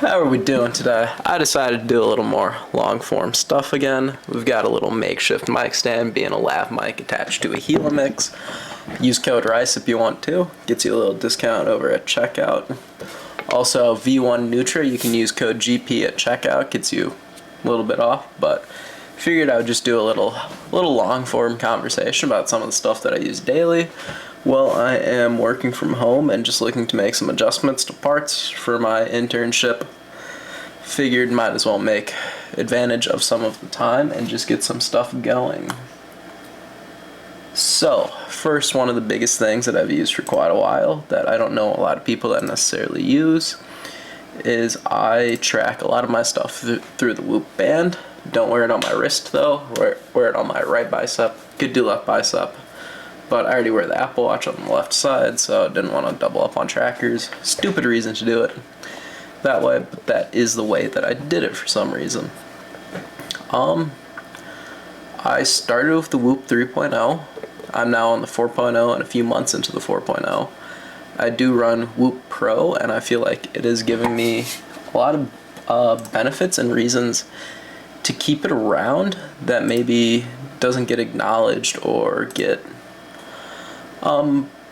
How are we doing today? I decided to do a little more long form stuff again. We've got a little makeshift mic stand being a lav mic attached to a Helimix. Use code RICE if you want to. Gets you a little discount over at checkout. Also, V1 Nutra, you can use code GP at checkout. Gets you a little bit off, but figured I would just do a little long form conversation about some of the stuff that I use daily. Well, I am working from home and just looking to make some adjustments to parts for my internship. Figured might as well make advantage of some of the time and just get some stuff going. So, first, one of the biggest things that I've used for quite a while that I don't know a lot of people that necessarily use is I track a lot of my stuff through the Whoop band. Don't wear it on my wrist though, wear it on my right bicep, could do left bicep. But I already wear the Apple Watch on the left side, so I didn't want to double up on trackers. Stupid reason to do it that way, but that is the way that I did it for some reason. I started with the Whoop 3.0. I'm now on the 4.0 and a few months into the 4.0. I do run Whoop Pro, and I feel like it is giving me a lot of benefits and reasons to keep it around that maybe doesn't get acknowledged or get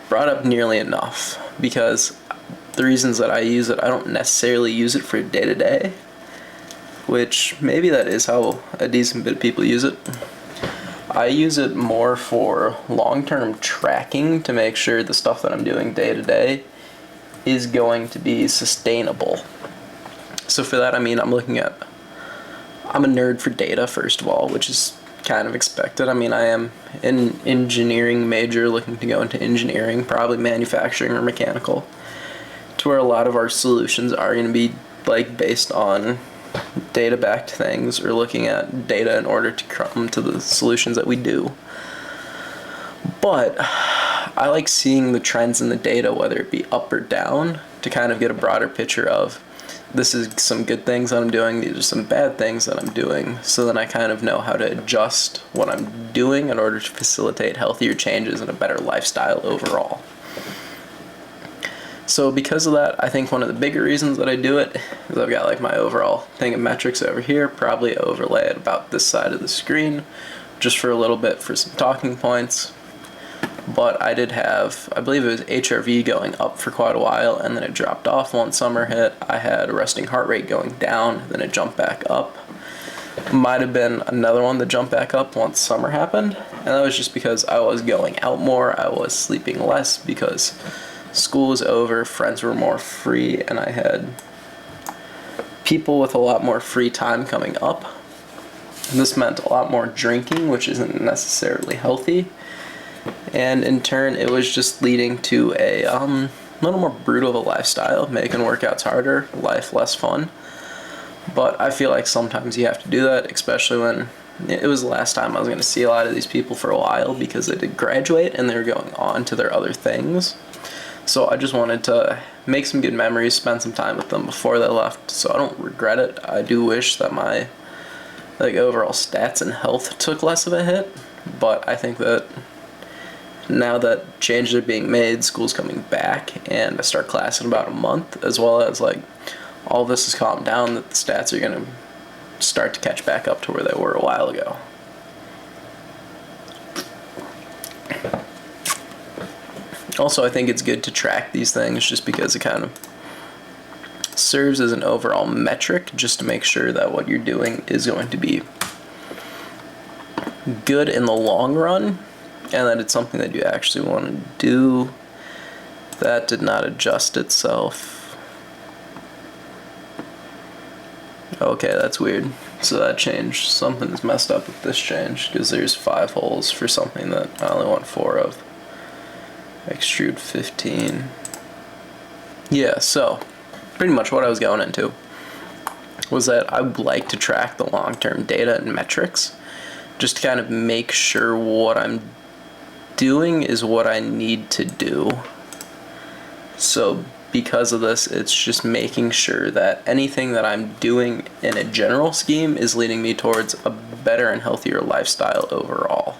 brought up nearly enough, because the reasons that I use it, I don't necessarily use it for day-to-day, which maybe that is how a decent bit of people use it. I use it more for long-term tracking to make sure the stuff that I'm doing day-to-day is going to be sustainable. So for that, I mean, I'm a nerd for data, first of all, which is kind of expected. I mean, I am an engineering major looking to go into engineering, probably manufacturing or mechanical, to where a lot of our solutions are going to be like based on data-backed things or looking at data in order to come to the solutions that we do. But I like seeing the trends in the data, whether it be up or down, to kind of get a broader picture of this is some good things that I'm doing, these are some bad things that I'm doing, so then I kind of know how to adjust what I'm doing in order to facilitate healthier changes and a better lifestyle overall. So because of that, I think one of the bigger reasons that I do it is I've got like my overall thing of metrics over here, probably overlay it about this side of the screen, just for a little bit for some talking points. But I did have, I believe it was HRV going up for quite a while, and then it dropped off once summer hit. I had a resting heart rate going down, then it jumped back up. Might have been another one that jumped back up once summer happened, and that was just because I was going out more, I was sleeping less because school was over, friends were more free, and I had people with a lot more free time coming up. This meant a lot more drinking, which isn't necessarily healthy. And in turn, it was just leading to a little more brutal of a lifestyle, making workouts harder, life less fun. But I feel like sometimes you have to do that, especially when it was the last time I was going to see a lot of these people for a while, because they did graduate and they were going on to their other things. So I just wanted to make some good memories, spend some time with them before they left, so I don't regret it. I do wish that my overall stats and health took less of a hit, but I think that now that changes are being made, school's coming back, and I start class in about a month, as well as all this has calmed down, that the stats are going to start to catch back up to where they were a while ago. Also, I think it's good to track these things just because it kind of serves as an overall metric just to make sure that what you're doing is going to be good in the long run, and that it's something that you actually want to do. That did not adjust itself. Okay, that's weird. So that changed. Something's messed up with this change, because there's 5 holes for something that I only want 4 of. Extrude 15. Yeah, so pretty much what I was going into was that I would like to track the long-term data and metrics just to kind of make sure what I'm doing is what I need to do. So because of this, it's just making sure that anything that I'm doing in a general scheme is leading me towards a better and healthier lifestyle overall.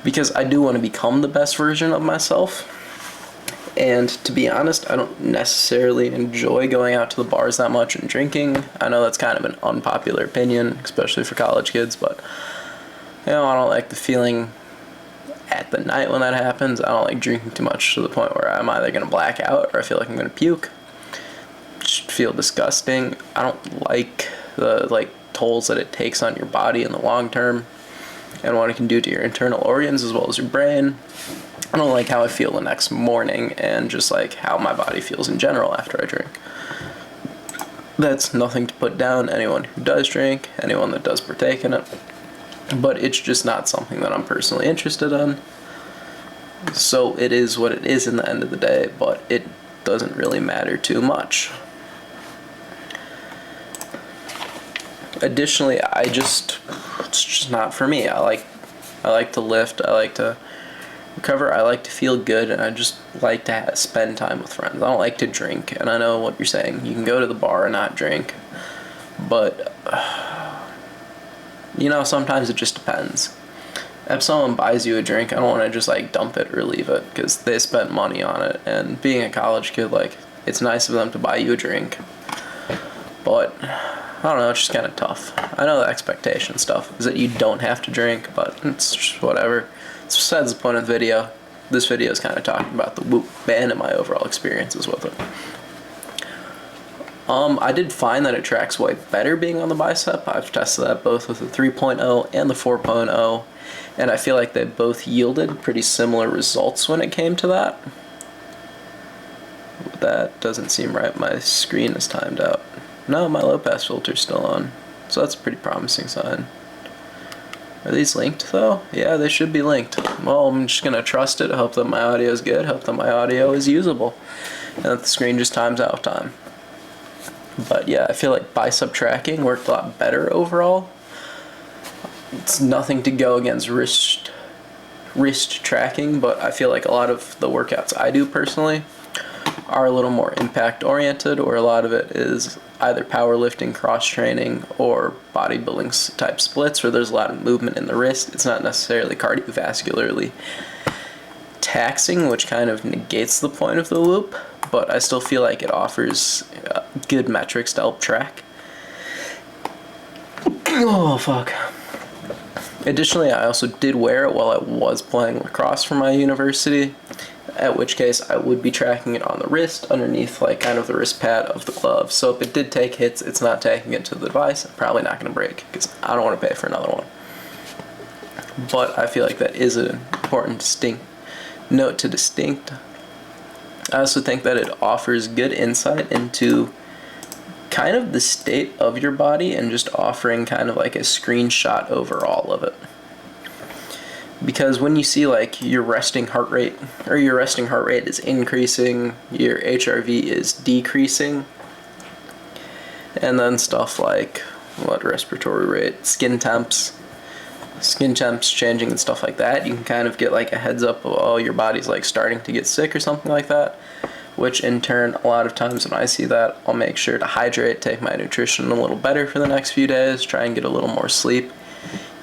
Because I do want to become the best version of myself, And to be honest, I don't necessarily enjoy going out to the bars that much and drinking. I know that's kind of an unpopular opinion, especially for college kids, but I don't like the feeling at the night when that happens. I don't like drinking too much to the point where I'm either going to black out or I feel like I'm going to puke. Just feel disgusting. I don't like the tolls that it takes on your body in the long term and what it can do to your internal organs as well as your brain. I don't like how I feel the next morning and just how my body feels in general after I drink. That's nothing to put down anyone who does drink, anyone that does partake in it, but it's just not something that I'm personally interested in. So it is what it is in the end of the day, but it doesn't really matter too much. Additionally, it's just not for me. I like to lift, I like to recover, I like to feel good, and I just like to spend time with friends. I don't like to drink, and I know what you're saying. You can go to the bar and not drink, but sometimes it just depends. If someone buys you a drink, I don't want to just dump it or leave it because they spent money on it. And being a college kid, it's nice of them to buy you a drink, but I don't know, it's just kind of tough. I know the expectation stuff is that you don't have to drink, but it's just whatever. It's besides the point of the video. This video is kind of talking about the Whoop band and my overall experiences with it. I did find that it tracks way better being on the bicep. I've tested that both with the 3.0 and the 4.0, and I feel like they both yielded pretty similar results when it came to that. That doesn't seem right. My screen is timed out. No, my low pass filter's still on, so that's a pretty promising sign. Are these linked though? Yeah, they should be linked. Well, I'm just gonna trust it, hope that my audio is good, hope that my audio is usable, and that the screen just times out time. But yeah, I feel like bicep tracking worked a lot better overall. It's nothing to go against wrist tracking, but I feel like a lot of the workouts I do personally are a little more impact oriented, or a lot of it is either powerlifting, cross training, or bodybuilding type splits where there's a lot of movement in the wrist. It's not necessarily cardiovascularly taxing, which kind of negates the point of the Whoop, but I still feel like it offers good metrics to help track. Oh fuck. Additionally, I also did wear it while I was playing lacrosse for my university, at which case I would be tracking it on the wrist underneath kind of the wrist pad of the glove. So if it did take hits, it's not taking it to the device. I'm probably not going to break because I don't want to pay for another one. But I feel like that is an important note to distinct. I also think that it offers good insight into kind of the state of your body and just offering kind of a screenshot overall of it. Because when you see your resting heart rate is increasing, your HRV is decreasing, and then stuff like respiratory rate, skin temps changing and stuff like that, you can kind of get a heads up of your body's starting to get sick or something like that, which in turn, a lot of times when I see that, I'll make sure to hydrate, take my nutrition a little better for the next few days, try and get a little more sleep,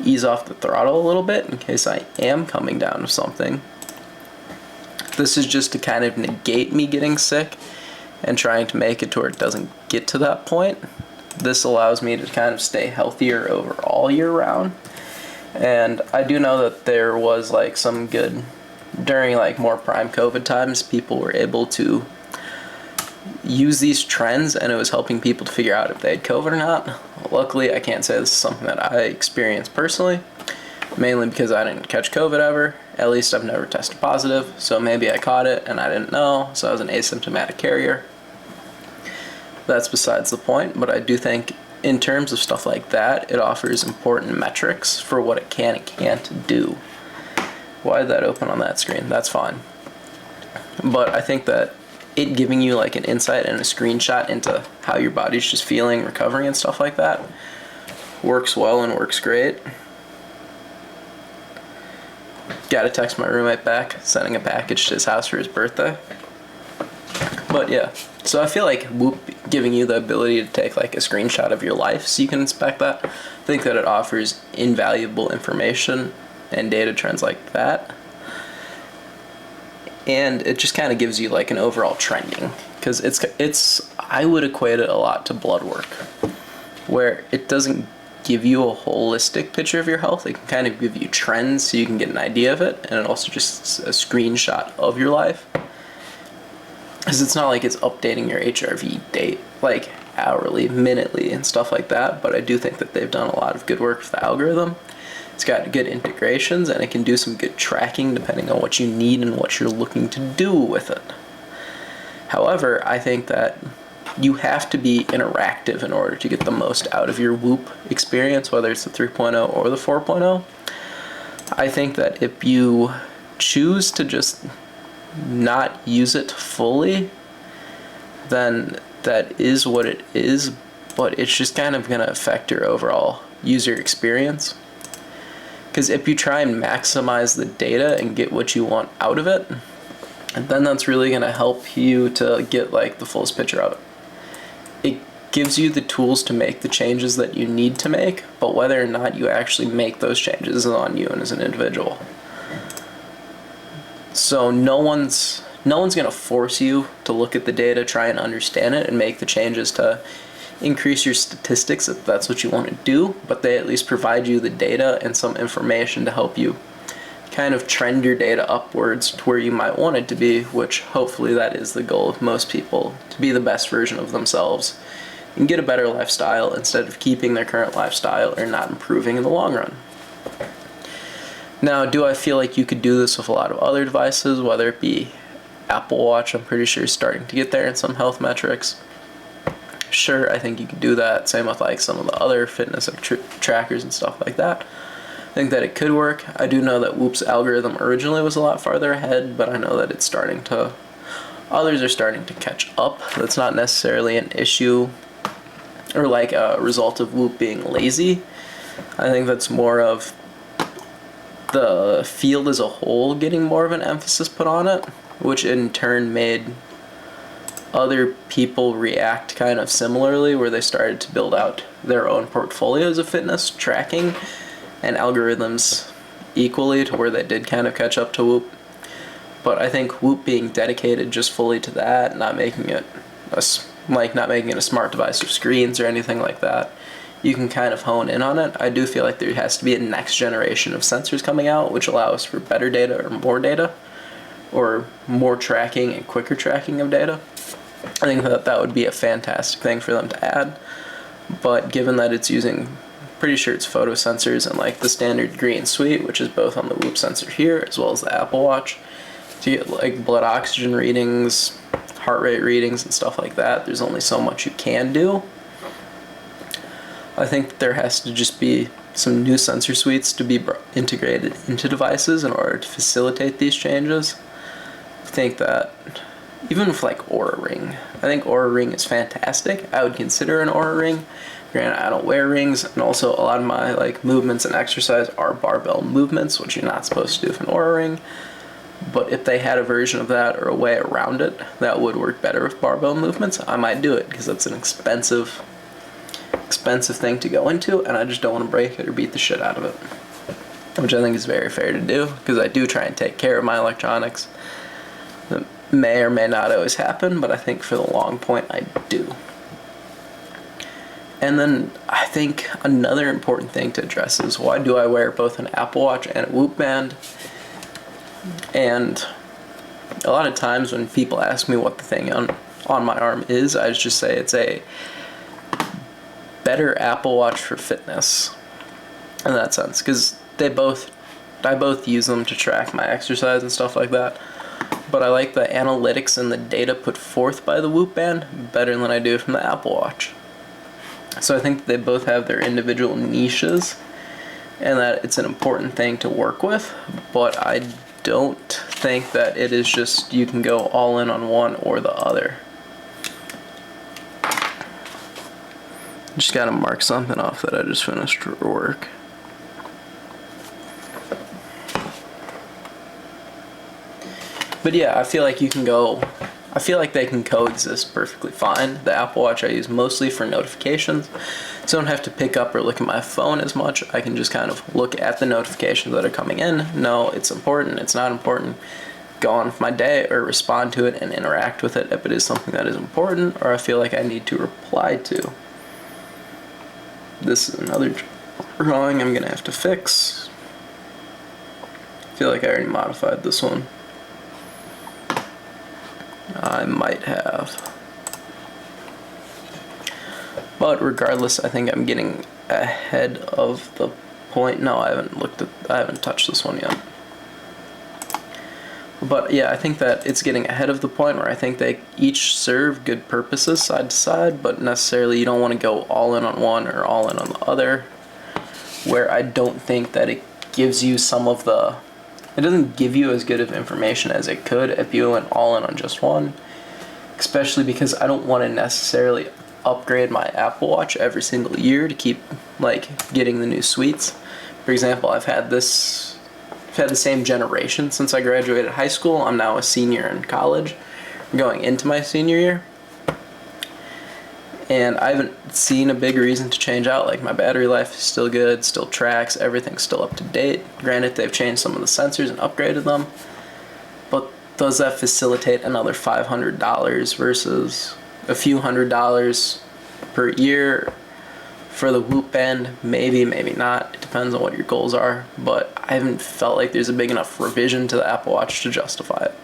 ease off the throttle a little bit in case I am coming down with something. This is just to kind of negate me getting sick and trying to make it to where it doesn't get to that point. This allows me to kind of stay healthier overall year round. And I do know that there was some good, during more prime COVID times, people were able to use these trends and it was helping people to figure out if they had COVID or not. Luckily, I can't say this is something that I experienced personally, mainly because I didn't catch COVID ever. At least I've never tested positive, so maybe I caught it and I didn't know, so I was an asymptomatic carrier. That's besides the point, but I do think in terms of stuff like that, it offers important metrics for what it can and can't do. Why did that open on that screen? That's fine. But I think that it giving you an insight and a screenshot into how your body's just feeling, recovering and stuff like that works well and works great. Gotta text my roommate back, sending a package to his house for his birthday. But yeah, so I feel Whoop giving you the ability to take a screenshot of your life so you can inspect that. I think that it offers invaluable information and data trends like that. and it just kind of gives you like an overall trending, because I would equate it a lot to blood work, where it doesn't give you a holistic picture of your health. It can kind of give you trends so you can get an idea of it, and it also just a screenshot of your life, because it's not like it's updating your HRV date like hourly, minutely, and stuff like that. But I do think that they've done a lot of good work with the algorithm. It's got good integrations, and it can do some good tracking depending on what you need and what you're looking to do with it. However, I think that you have to be interactive in order to get the most out of your Whoop experience, whether it's the 3.0 or the 4.0. I think that if you choose to just not use it fully, then that is what it is, but it's just kind of going to affect your overall user experience. Because if you try and maximize the data and get what you want out of it, then that's really going to help you to get like the fullest picture of it. It gives you the tools to make the changes that you need to make, but whether or not you actually make those changes is on you and as an individual. So no one's going to force you to look at the data, try and understand it, and make the changes to increase your statistics if that's what you want to do, but they at least provide you the data and some information to help you kind of trend your data upwards to where you might want it to be, which hopefully that is the goal of most people, to be the best version of themselves and get a better lifestyle instead of keeping their current lifestyle or not improving in the long run. Now, do I feel like you could do this with a lot of other devices, whether it be Apple Watch? I'm pretty sure is starting to get there in some health metrics. Sure, I think you could do that. Same with like some of the other fitness trackers and stuff like that. I think that it could work. I do know that Whoop's algorithm originally was a lot farther ahead, but I know that others are starting to catch up. That's not necessarily an issue or like a result of Whoop being lazy. I think that's more of the field as a whole getting more of an emphasis put on it, which in turn made other people react kind of similarly, where they started to build out their own portfolios of fitness tracking and algorithms equally, to where they did kind of catch up to Whoop. But I think Whoop being dedicated just fully to that, not making it a smart device with screens or anything like that, you can kind of hone in on it. I do feel like there has to be a next generation of sensors coming out which allows for better data or more tracking and quicker tracking of data. I think that would be a fantastic thing for them to add, but given that it's using, pretty sure it's photo sensors and like the standard green suite, which is both on the Whoop sensor here as well as the Apple Watch, to get like blood oxygen readings, heart rate readings and stuff like that, there's only so much you can do. I think there has to just be some new sensor suites to be integrated into devices in order to facilitate these changes. I think that even with like Oura Ring, I think Oura Ring is fantastic. I would consider an Oura Ring. Granted, I don't wear rings, and also a lot of my like movements and exercise are barbell movements, which you're not supposed to do with an Oura Ring. But if they had a version of that or a way around it that would work better with barbell movements, I might do it, because that's an expensive thing to go into, and I just don't want to break it or beat the shit out of it, which I think is very fair to do, because I do try and take care of my electronics. That may or may not always happen, but I think for the long point I do. And then I think another important thing to address is, why do I wear both an Apple Watch and a Whoop band? And a lot of times when people ask me what the thing on my arm is, I just say it's a better Apple Watch for fitness in that sense, because I both use them to track my exercise and stuff like that, but I like the analytics and the data put forth by the Whoop band better than I do from the Apple Watch. So I think they both have their individual niches and that it's an important thing to work with, but I don't think that it is just you can go all in on one or the other. Just gotta mark something off that I just finished for work. But yeah, I feel like they can coexist perfectly fine. The Apple Watch I use mostly for notifications, so I don't have to pick up or look at my phone as much. I can just kind of look at the notifications that are coming in, know it's important, it's not important, go on with my day or respond to it and interact with it if it is something that is important or I feel like I need to reply to. This is another drawing I'm gonna have to fix. I feel like I already modified this one. I might have. But regardless, I think I'm getting ahead of the point. No, I haven't touched this one yet. But yeah, I think that it's getting ahead of the point where I think they each serve good purposes side to side, but necessarily you don't want to go all in on one or all in on the other, where I don't think that it gives you it doesn't give you as good of information as it could if you went all in on just one, especially because I don't want to necessarily upgrade my Apple Watch every single year to keep getting the new suites. For example, I've had the same generation since I graduated high school. I'm now a senior in college, going into my senior year, and I haven't seen a big reason to change out. My battery life is still good, still tracks, everything's still up to date. Granted, they've changed some of the sensors and upgraded them, but does that facilitate another $500 versus a few $100s per year for the Whoop band? Maybe, maybe not. It depends on what your goals are, but I haven't felt like there's a big enough revision to the Apple Watch to justify it.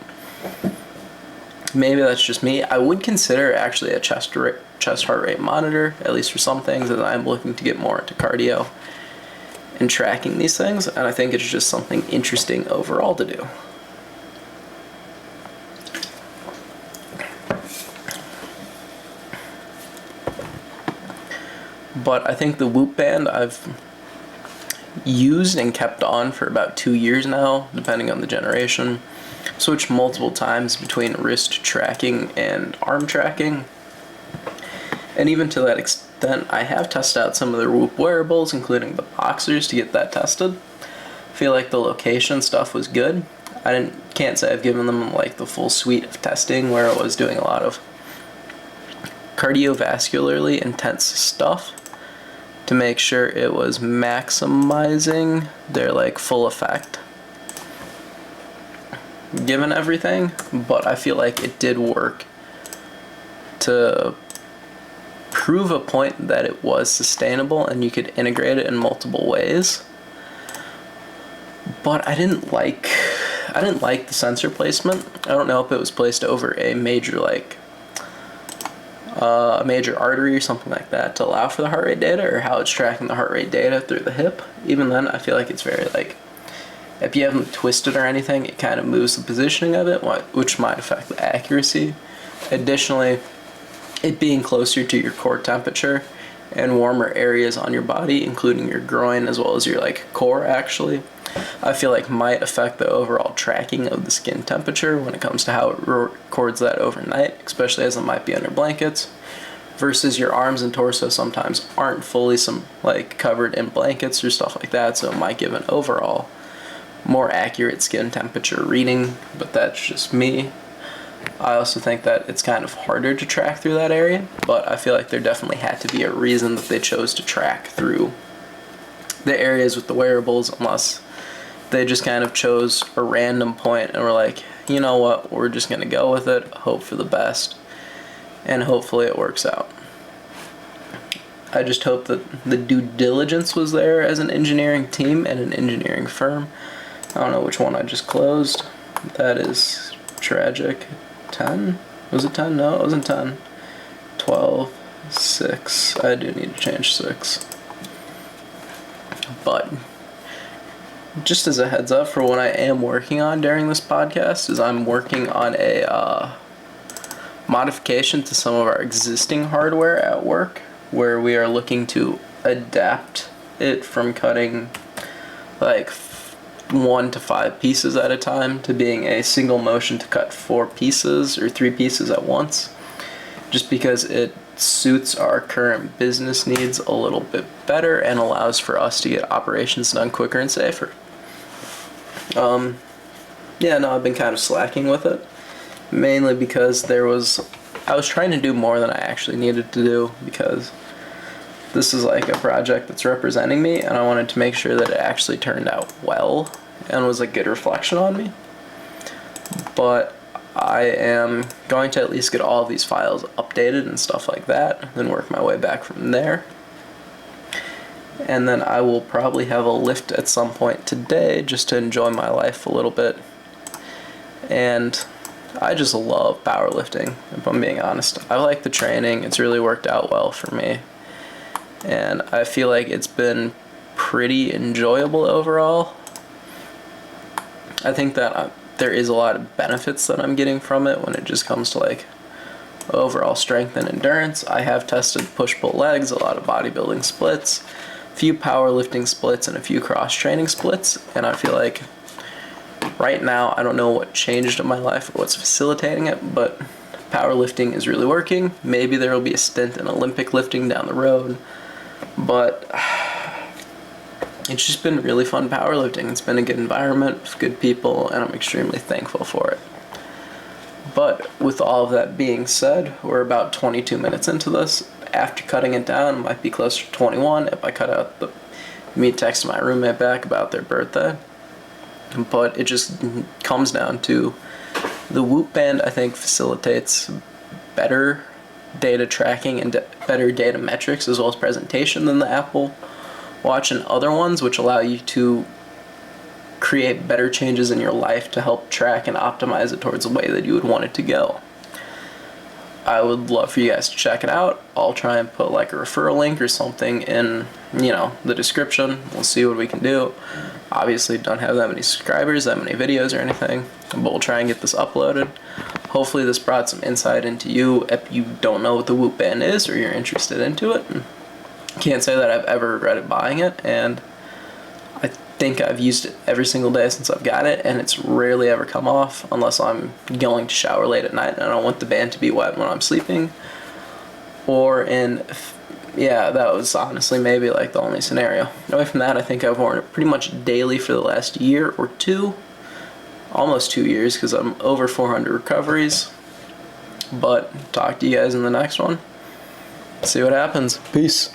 Maybe that's just me. I would consider actually a chest heart rate monitor, at least for some things, as I'm looking to get more into cardio and tracking these things, and I think it's just something interesting overall to do. But I think the Whoop band I've used and kept on for about 2 years now, depending on the generation. Switched multiple times between wrist tracking and arm tracking. And even to that extent, I have tested out some of the Whoop wearables, including the boxers, to get that tested. I feel like the location stuff was good. Can't say I've given them the full suite of testing where I was doing a lot of cardiovascularly intense stuff to make sure it was maximizing their full effect given everything, but I feel like it did work to prove a point that it was sustainable and you could integrate it in multiple ways. But I didn't like the sensor placement. I don't know if it was placed over a major artery or something like that to allow for the heart rate data, or how it's tracking the heart rate data through the hip. Even then, I feel like it's very if you haven't twisted or anything, it kind of moves the positioning of it, which might affect the accuracy. Additionally, it being closer to your core temperature and warmer areas on your body, including your groin as well as your core actually, I feel might affect the overall tracking of the skin temperature when it comes to how it records that overnight, especially as it might be under blankets, versus your arms and torso sometimes aren't fully covered in blankets or stuff like that, so it might give an overall more accurate skin temperature reading, but that's just me. I also think that it's kind of harder to track through that area, but I feel like there definitely had to be a reason that they chose to track through the areas with the wearables, unless they just kind of chose a random point and were you know what, we're just going to go with it, hope for the best, and hopefully it works out. I just hope that the due diligence was there as an engineering team and an engineering firm. I don't know which one I just closed. That is tragic. 10? Was it 10? No, it wasn't 10. 12, 6. I do need to change 6. But just as a heads up for what I am working on during this podcast is I'm working on a modification to some of our existing hardware at work, where we are looking to adapt it from cutting 1 to 5 pieces at a time to being a single motion to cut 4 pieces or 3 pieces at once, just because it suits our current business needs a little bit better and allows for us to get operations done quicker and safer. I've been kind of slacking with it, mainly because I was trying to do more than I actually needed to do, because this is a project that's representing me, and I wanted to make sure that it actually turned out well and was a good reflection on me. but I am going to at least get all of these files updated and stuff like that, then work my way back from there. And then I will probably have a lift at some point today just to enjoy my life a little bit. And I just love powerlifting, if I'm being honest. I like the training. It's really worked out well for me. And I feel like it's been pretty enjoyable overall. I think that there is a lot of benefits that I'm getting from it when it just comes to like overall strength and endurance. I have tested push-pull legs, a lot of bodybuilding splits, a few powerlifting splits, and a few cross-training splits, and I feel like right now I don't know what changed in my life or what's facilitating it, but powerlifting is really working. Maybe there will be a stint in Olympic lifting down the road, but it's just been really fun powerlifting. It's been a good environment with good people, and I'm extremely thankful for it. But with all of that being said, we're about 22 minutes into this. After cutting it down, it might be closer to 21 if I cut out me texting my roommate back about their birthday. But it just comes down to the Whoop band, I think, facilitates better data tracking and better data metrics as well as presentation than the Apple Watch and other ones, which allow you to create better changes in your life to help track and optimize it towards the way that you would want it to go. I would love for you guys to check it out. I'll try and put like a referral link or something in, the description. We'll see what we can do. Obviously don't have that many subscribers, that many videos or anything, but we'll try and get this uploaded. Hopefully this brought some insight into you if you don't know what the Whoop band is or you're interested into it. Can't say that I've ever regretted buying it, and I think I've used it every single day since I've got it, and it's rarely ever come off unless I'm going to shower late at night and I don't want the band to be wet when I'm sleeping. Or that was honestly maybe like the only scenario. Away from that, I think I've worn it pretty much daily for the last year or two, almost 2 years, because I'm over 400 recoveries. But talk to you guys in the next one. See what happens. Peace.